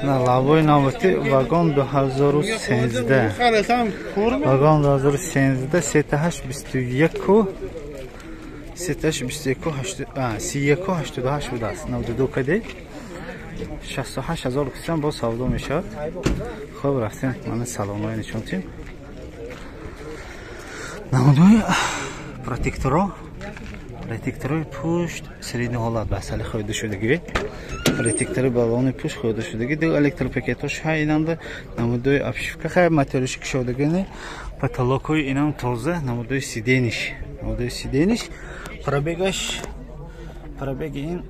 на лавой навоти вагон 2013. Вагон 2013 3821 3188 буде است. 92 کدی 68000 کسان با سودا میشد. خب رفتیم من سلامای نشوندیم. نمودوی پروتکتورای پشت سریع حالت بسالی خورده شدگی. پروتکتور بالون پشت خورده شدگی. دو الکتروپاکتاش های اینند. نمودوی ابشیفکه خیلی ماتریالیش شدگی نه. پتالوکوی اینم تازه. نمودوی سیدینش. پرابگش این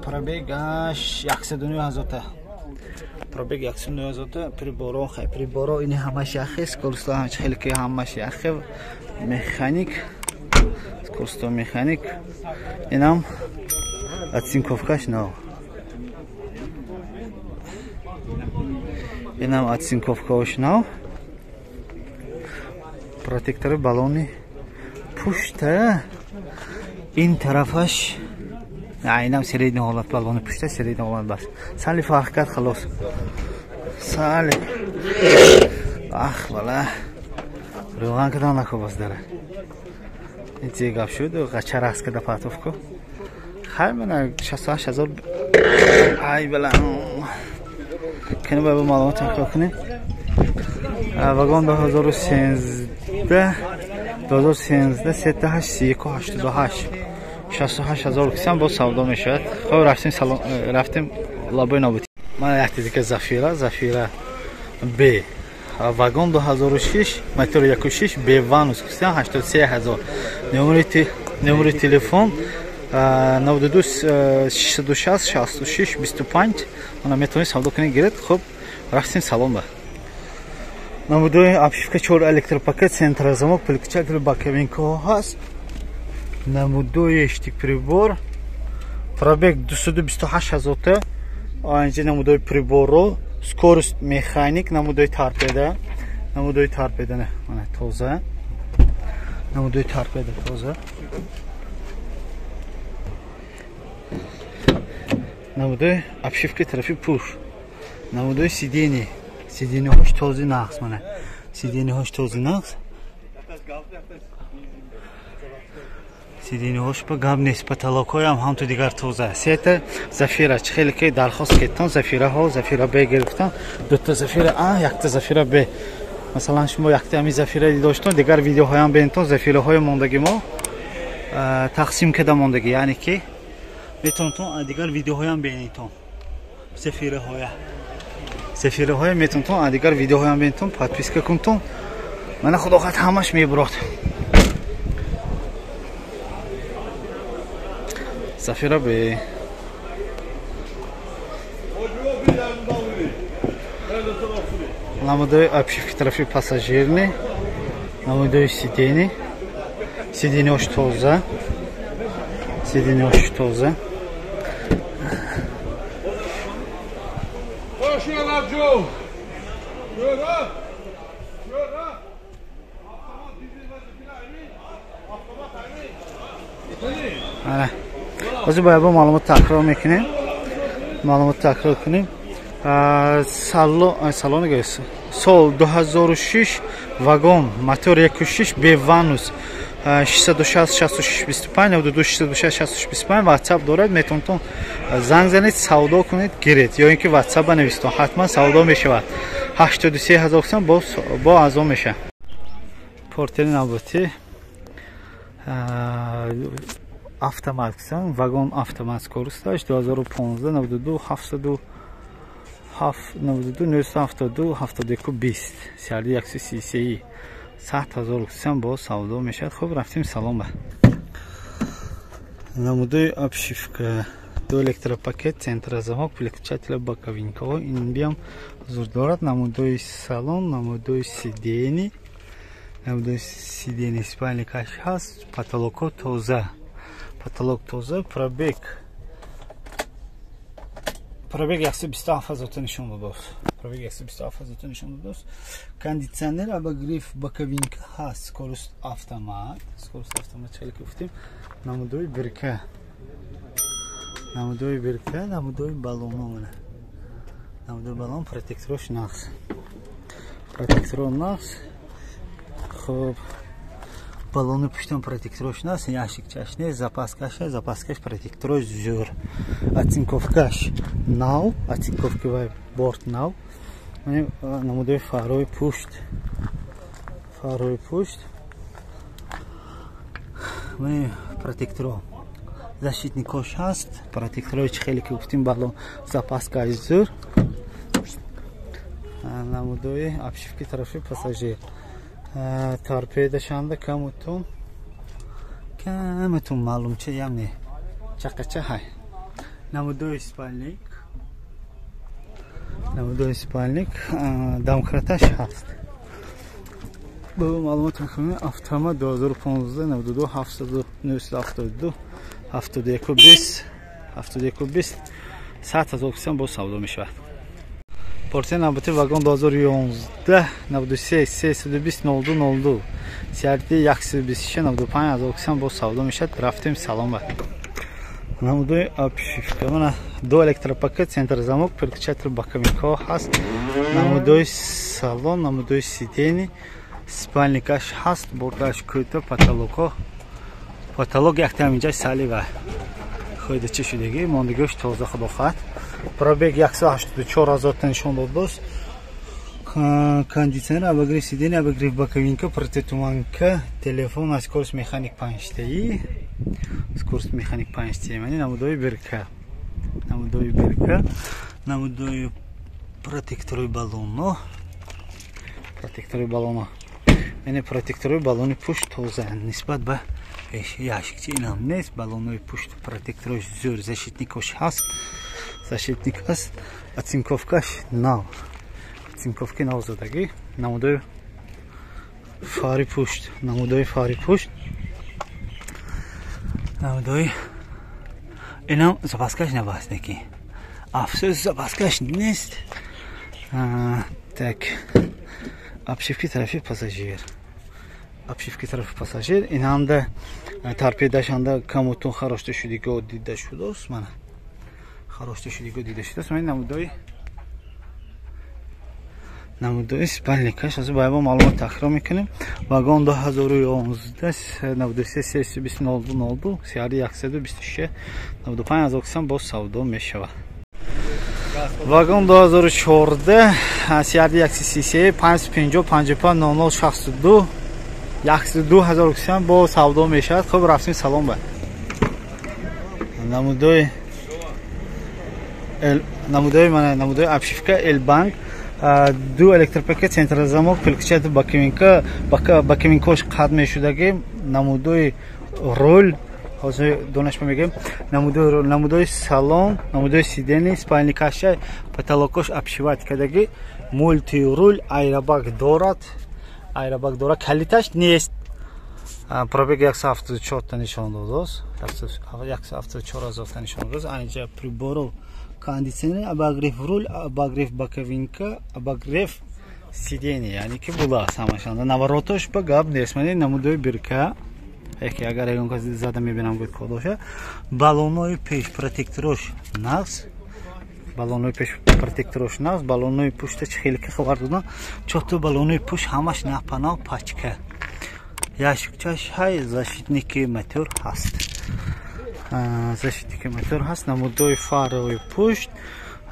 پرابگش 190,000 تا. پرابگ 190,000 تا. پریبارا این همش یخیست. کلستا همش خیلی که همش یخه. مکانیک. کلستا مکانیک. اینم اتسینکوفکاش نه. اینم اتسینکوفکاش نه. پروتکتور بالونی پشته این طرفش اینم سریع حالت بالون پشته سریع حالت بس سالی فرق کرد خلاص سالی والا روغن کدام نخوب باز داره این چیه گفت شد و قچه رقص کده پاتوف کو خیلی من 68,000 ای بلا کنه باید معلومات تحقیق کنیم واگن 2013 3888 68,000 کسان با سودا میشد. خب رفتیم لابای نابودی. من یحتی که زفیره ب واگن 2006 موتور 16 ب وانوس کسان 83,000. نمره تلفن 92 660 66 25 من میتونم سودا کنم گرفت. خب رفتیم سالن با نمودوی ابشیفکه 4 الکتروپاکت центрозамок переключатель боковинка هست. نمودوی اشتیک پریبور пробег 228,000 تا. اینجا نمودوی پریبور скорость مکانیک نمودوی تارپیدا نه تازه نمودوی تارپیدا تازه نمودوی ابشیفکه طرفی پوش نمودوی سیدینی هاش توزی نقص منه سیدینی هاش توزی نقص سیدینی هاش با گاب نیست پتالوکوی هم تو دیگر توزه سیت زفیره خیلی که درخواست کتن زفیره ها زفیره ب گرفتن دوتا زفیره یک تا زفیره ب مثلا شما یک تا همی زفیره داشتن دیگر ویدیو های هم بینتون زفیره های ماندگی ما تقسیم کده ماندگی یعنی که میتونتون دیگر ویدیو های هم بینیتون سفیره های میتونتون دیگر ویدیو های هم بینتون подписка کنتون من خدا خواهد همش میبرد سفیره به نمودوی ابشیفکی طرفی پاساژیرنی نمودوی سیدینی هاش توزه بازی باید با معلومات تکرار میکنیم سالون گیست سال 2006 واگن موتور 16 ب وانوس 660 66 25 92 660 66 25 واتساپ دارد میتونتون زنگ زنید سودا کنید گیرید یا اینکه واتساپ بنویسید حتما سودا میشود 83,000 کسان با ازو میشه پورتل نوبتی автомат ксан вагон автомат скорость дاشت 2015 92 972 72 20 سردی 133 100,000 کسان با سودا میشد. خب رفتیم سلام با نمودوی обшивка دو الکتروپاکت центрозамок переключатель боковинка این بیام حضور دارد. نمودوی салон نمودوی сидений спальникаш هست. потолок توزه пробег 127,000 تا نشون داد. кондиционер обогрев боковинка هست. скорость автомат خیلی گفتیم. نمودوی برکه намудои бирка, намудои балон омана. Намудои балон протекторош нақс. Протектор нақс. Хуб. Балони пуштам протекторош нақс, ящикчаш не, запаскаш протекторош зур. Оцинковкаш нав, оцинковки вай борт нав. Намудои фарои пушт. Фарои пушт. Протектор. Защитникош ҳаст. Протекторои хеле ки гуфтим балон запаскаш зур. Намудои обшивки тарафи пассажир. Торпедашанда камутун маълум чӣ ямне чақача ҳай. Намудои спальник домкраташ ҳаст. бо маълумот мекунем автомат 2015 92 792 7120 7120 100,000 бо савдо мешавад. Портия навбати вагон 2011 93 320 02 сиарди 126 95,000 бо савдо мешавад. Рафтем салом ба. Намудои обшивка мана до электропакет, центр замок, переключатель боковинков ҳаст. Намудои салон, намудои сидени, спальникаш ҳаст, борташ кӯта, потолок як таминҷа салива. Хойда чӣ шудагӣ, мондагиаш тоза худохат. Пробег 184,000 та нишон додост. Кондиционер, обогрев сидени, обогрев боковинка, протитуманка, телефон, скорость механик 5-таи. Скорость механик 5-таи. Намудои бирка. Намудои протекторои балоно. Протекторои балони пушт тоза нисбат ба ящикчи инам нест. Балонои пушт протекторош зур, защитникош ҳаст. Защитник ҳаст. Оцинковкаш нав. Оцинковки нав задагӣ. Намудои фари пушт. Намудои инам запаскаш набаст неки. Афсӯс запаскаш нест. Так. Обшивки тарафи пассажир. Инанда торпедашанда камутун харошта шудигоҳ дида шудааст. Мана харошта шудигоҳ дида шудааст. Намудои спальникаш аз байба маълумот тахрор мекунем. Вагон 2011 93 320 02 сиарди 126 95,000 бо савдо мешавад. Вагон 2014 сиарди 133 550 55 00 62 102,000 бо савдо мешавад. хуб рафтем салом ба. намудои обшивка элбанк, ду электропакет, центр замок, переключатель боковинкош қад мешудагӣ. Намудои руль ҳозир донаш мегӯем. Намудои салон, намудои сидени, спальникаша, потолокош обшиват кардагӣ. мулти руль, айрабаг дорад, калиташ нест. Пробег 174 та нишон додааст. 174,000 та нишон додааст. Анҷа прибору кондиционер, обогрев руль, обогрев боковинка, обогрев сидени, яъне ки була самашанда. Наворотош ба гап нест. Намудои бирка агар ягонка зада мебинам гӯд кодоша. Балонои пеш протекторош нағз. Балонои пушта чӣ хеле ки хабар додам. 4 балонои пуш ҳамаш напанав пачка. Ящикчаш ҳай, защитники мотор ҳаст. Намудои фарои пушт,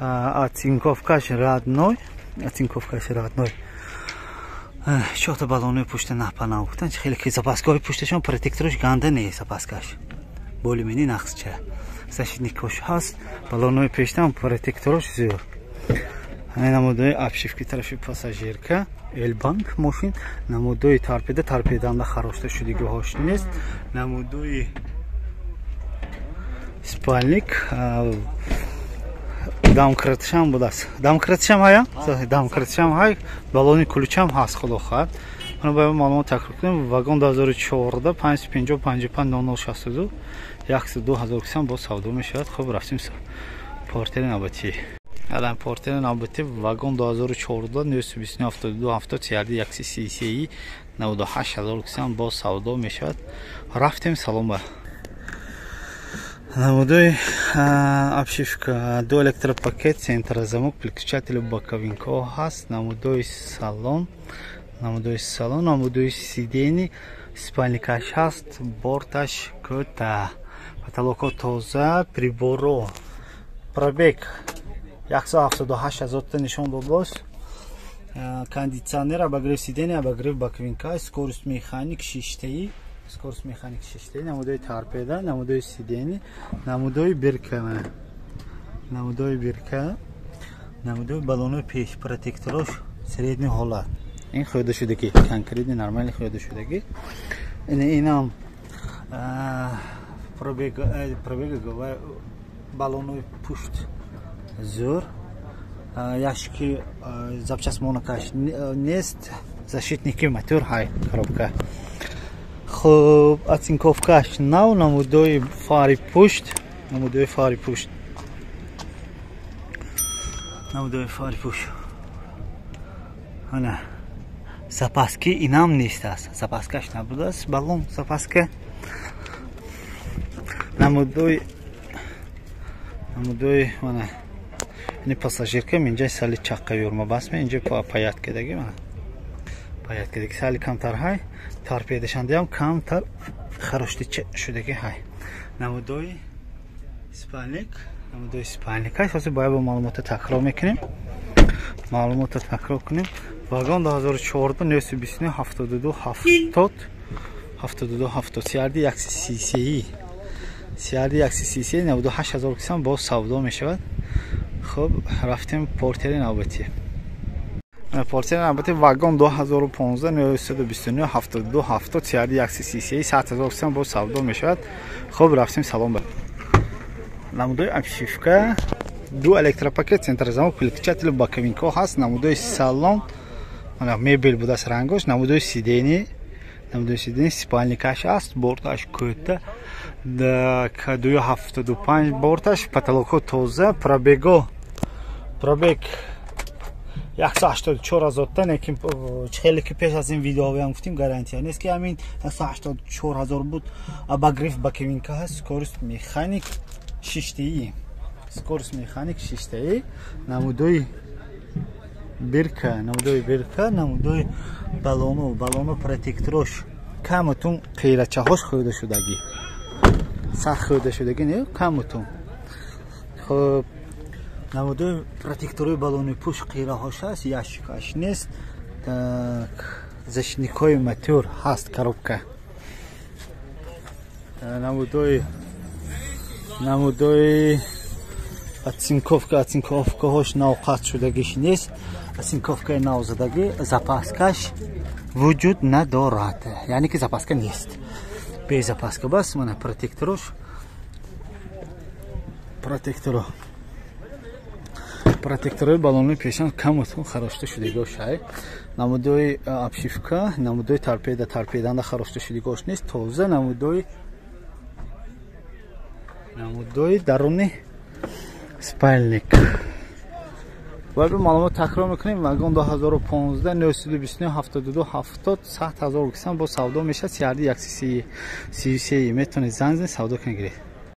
оцинковкаш родной. 4 балонои пушта напанав гуфтан. Чӣ хеле ки запаскаҳои пушташон протекторош ганда нест. запаскаш болимини нақсча. Защитникош ҳаст. Балонои пештам протекторош зур. Намудои обшивки тарафи пассажирка, элбанк мошин. Намудои торпеданда харошта шудагиҳош нест. Намудои спальник, домкраташам будааст. Домкраташам ҳай. Балони куличам ҳаст. худо хоҳад. Мана ба маълумот такрор кунем. Вагон 2014 550 55 00 62 102,000 бо савдо мешавад. хуб рафтем портери навбатӣ. Портери навбатӣ вагон 2014 929 72 70 сиарди 133 98,000 бо савдо мешавад. рафтем салом ба. намудои обшивка, до электропакет, центрозамок, переключатель боковинков ҳаст, намудои салон, намудои сидени, спальникаш ҳаст, борташ кӯта, потолоко тоза, приборо, пробег 178 000 нишон додбос, кондиционер, обогрев сидения, обогрев боковинка, скорость механик шиштаи, намудои торпеда, намудои сидени, намудои бирка, намудои баллонои пеш, протекторош средний ҳолат. Ин хӯдашудагӣ, конкретни нормали хӯдашудагӣ. Инам пробега баллонои пушт зӯр. Ящики запчаст монокаш нест, защитники мотор ҳай коробка. Хуб, оцинковкаш нав, намудои фари пушт, ана запаски инам нест аст, запаскаш набудааст, баллон запаска. Намудои мана ин пассажирка инҷа сали чаққа юрма бас ме инҷа паятки мана паятки сали камтар ҳай, торпедашандиам камтар харошти шудаги ҳай. Намудои спальник ҳозир бояд бо маълумота такрор мекунем. Вагон 2014 929 72 70 CRD 130 98 000 кисан боз савдо мешавад. хуб, рафтем портери навбати. Вагон 2015 929 72 70 CRD 130 100 000 кисан боз савдо мешавад. хуб, рафтем салон ба. Намудои обшивка, ду электропакет, центрозамок, переключатель боковинков ҳаст, намудои салон, мебел будааст рангош, намудои сидени, спальникаш аст, борташ кӯта, 275 борташ, потолоко тоза, пробег 184 000 та, лекин хеле ки пеш аз ин видеоам гуфтим гарантия нест ки ҳамин 184 000 буд. обогрев боковинка ҳаст, скорость механик шиштаи, намудои бирка, намудои баллоно протекторош камутун қирачаҳош хӯдашудагӣ, сахт хӯдашудагӣ не камутун. хуб, намудои протекторои баллони пуш қираҳош ҳаст, ящикаш нест. Так, защитникои мотор ҳаст коробка. намудои оцинковкаҳош навқат шудагиш нест, оцинковкаи навзадагӣ, запаскаш вуҷуд надорад, яъне ки запаска нест, бе запаска бас. мана протекторои баллони пешон камутун харошта шудагошай. намудои обшивка, намудои торпеданда харошта шудагош нест, тоза. намудои даруни спальник. бояд маълумот такрор мекунем. вагон 2015 929 72 70 100 000 кисан бо савдо мешад. CRD 133 метавонед зан занед савдо кунед.